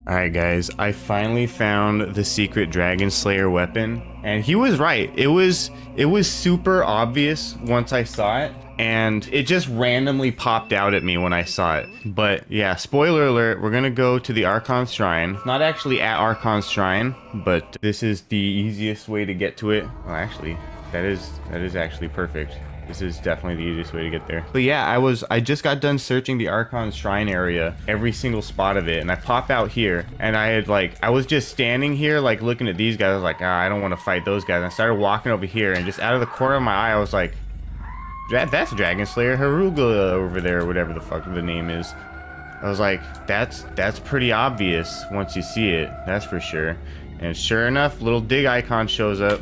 Alright guys, I finally found the secret Dragon Slayer weapon, and he was right. It was super obvious once I saw it, and it just randomly popped out at me when I saw it. But yeah, spoiler alert, we're gonna go to the Archon Shrine. Not actually at Archon's Shrine, but this is the easiest way to get to it. Well, actually, that is actually perfect. This is definitely the easiest way to get there. But yeah, I just got done searching the Archon Shrine area, every single spot of it, and I pop out here, and I was just standing here, like, looking at these guys. I was like, I don't want to fight those guys. And I started walking over here, and just out of the corner of my eye, I was like, that's Dragon Slayer Haruga over there, or whatever the fuck the name is. I was like, that's pretty obvious once you see it, that's for sure. And sure enough, little dig icon shows up.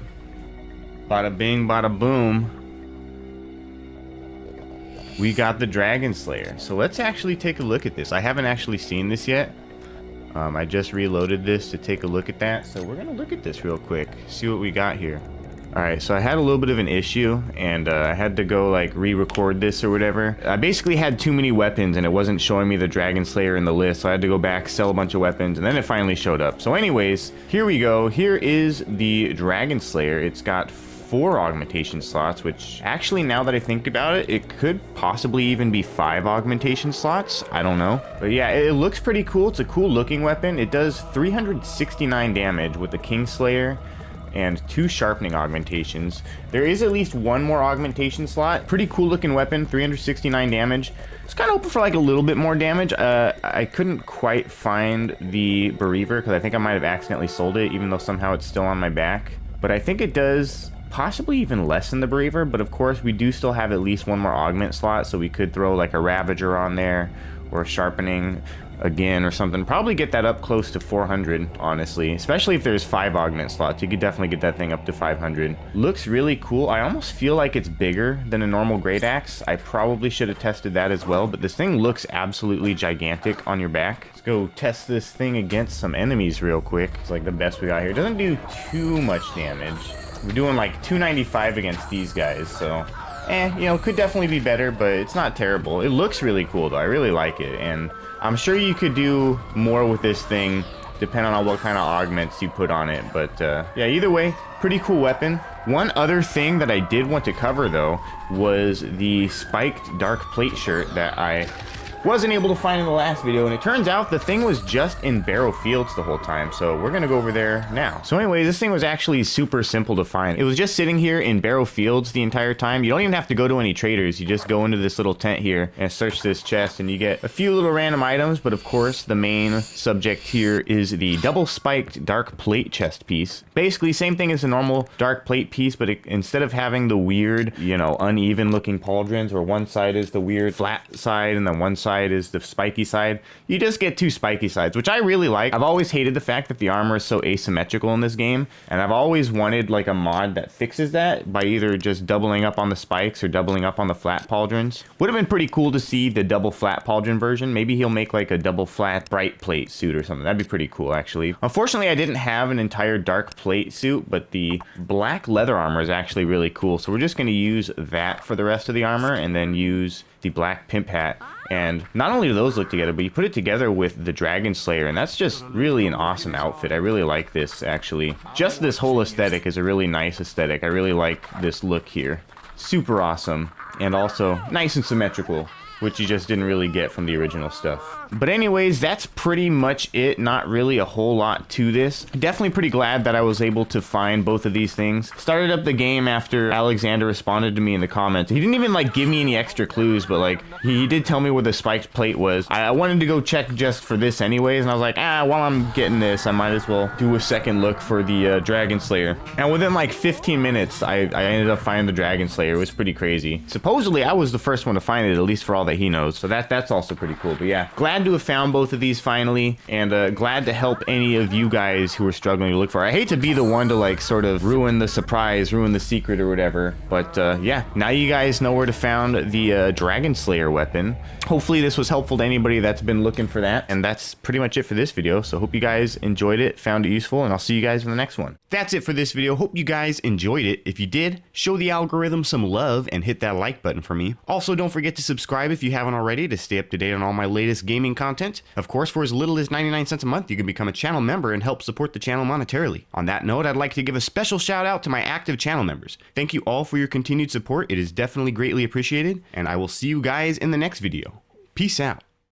Bada bing, bada boom. We got the Dragon Slayer. So let's actually take a look at this. I haven't actually seen this yet. I just reloaded this to take a look at that. So we're gonna look at this real quick, see what we got here. Alright, so I had a little bit of an issue, and I had to go like re-record this or whatever. I basically had too many weapons and it wasn't showing me the Dragon Slayer in the list, so I had to go back, sell a bunch of weapons, and then it finally showed up. So anyways, here we go. Here is the Dragon Slayer. It's got 4 augmentation slots, which actually, now that I think about it, it could possibly even be 5 augmentation slots. I don't know. But yeah, it looks pretty cool. It's a cool looking weapon. It does 369 damage with the Kingslayer and 2 sharpening augmentations. There is at least 1 more augmentation slot. Pretty cool looking weapon, 369 damage. It's kind of hoping for like a little bit more damage. I couldn't quite find the Bereaver because I think I might have accidentally sold it, even though somehow it's still on my back. But I think it does possibly even less than the Bereaver, but of course we do still have at least 1 more augment slot, so we could throw like a Ravager on there or a sharpening again or something. Probably get that up close to 400, honestly, especially if there's 5 augment slots. You could definitely get that thing up to 500. Looks really cool. I almost feel like it's bigger than a normal great axe. I probably should have tested that as well, but this thing looks absolutely gigantic on your back. Let's go test this thing against some enemies real quick. It's like the best we got here. It doesn't do too much damage. We're doing like 295 against these guys, so you know, could definitely be better, but it's not terrible. It looks really cool though. I really like it, and I'm sure you could do more with this thing depending on what kind of augments you put on it. But yeah, either way, pretty cool weapon. One other thing that I did want to cover though was the spiked dark plate shirt that I wasn't able to find in the last video, and it turns out the thing was just in Barrow Fields the whole time, so we're gonna go over there now. So anyway, this thing was actually super simple to find. It was just sitting here in Barrow Fields the entire time. You don't even have to go to any traders. You just go into this little tent here and search this chest, and you get a few little random items, but of course the main subject here is the double spiked dark plate chest piece. Basically same thing as a normal dark plate piece, but instead of having the weird, you know, uneven looking pauldrons where one side is the weird flat side and then one side is the spiky side, you just get 2 spiky sides, which I really like. I've always hated the fact that the armor is so asymmetrical in this game, and I've always wanted like a mod that fixes that by either just doubling up on the spikes or doubling up on the flat pauldrons. Would have been pretty cool to see the double flat pauldron version. Maybe he'll make like a double flat bright plate suit or something. That'd be pretty cool actually. Unfortunately, I didn't have an entire dark plate suit, but the black leather armor is actually really cool, so we're just going to use that for the rest of the armor, and then use the black pimp hat. And not only do those look together, but you put it together with the Dragon Slayer, and that's just really an awesome outfit. I really like this, actually. Just this whole aesthetic is a really nice aesthetic. I really like this look here. Super awesome, and also nice and symmetrical, which you just didn't really get from the original stuff. But anyways, that's pretty much it. Not really a whole lot to this. Definitely pretty glad that I was able to find both of these things. Started up the game after Alexander responded to me in the comments. He didn't even like give me any extra clues, but like he did tell me where the spiked plate was. I wanted to go check just for this anyways, and I was like, while I'm getting this, I might as well do a second look for the Dragon Slayer. And within like 15 minutes, I ended up finding the Dragon Slayer. It was pretty crazy. Supposedly, I was the first one to find it, at least for all that he knows. So that's also pretty cool. But yeah, glad to have found both of these finally, and glad to help any of you guys who are struggling to look for it. I hate to be the one to like sort of ruin the surprise, ruin the secret or whatever, but yeah, now you guys know where to find the Dragon Slayer weapon. Hopefully this was helpful to anybody that's been looking for that, and that's pretty much it for this video. So hope you guys enjoyed it, found it useful, and I'll see you guys in the next one. That's it for this video. Hope you guys enjoyed it. If you did, show the algorithm some love and hit that like button for me. Also, don't forget to subscribe if you haven't already to stay up to date on all my latest gaming gaming content. Of course, for as little as 99 cents a month, you can become a channel member and help support the channel monetarily. On that note, I'd like to give a special shout out to my active channel members. Thank you all for your continued support. It is definitely greatly appreciated, and I will see you guys in the next video. Peace out.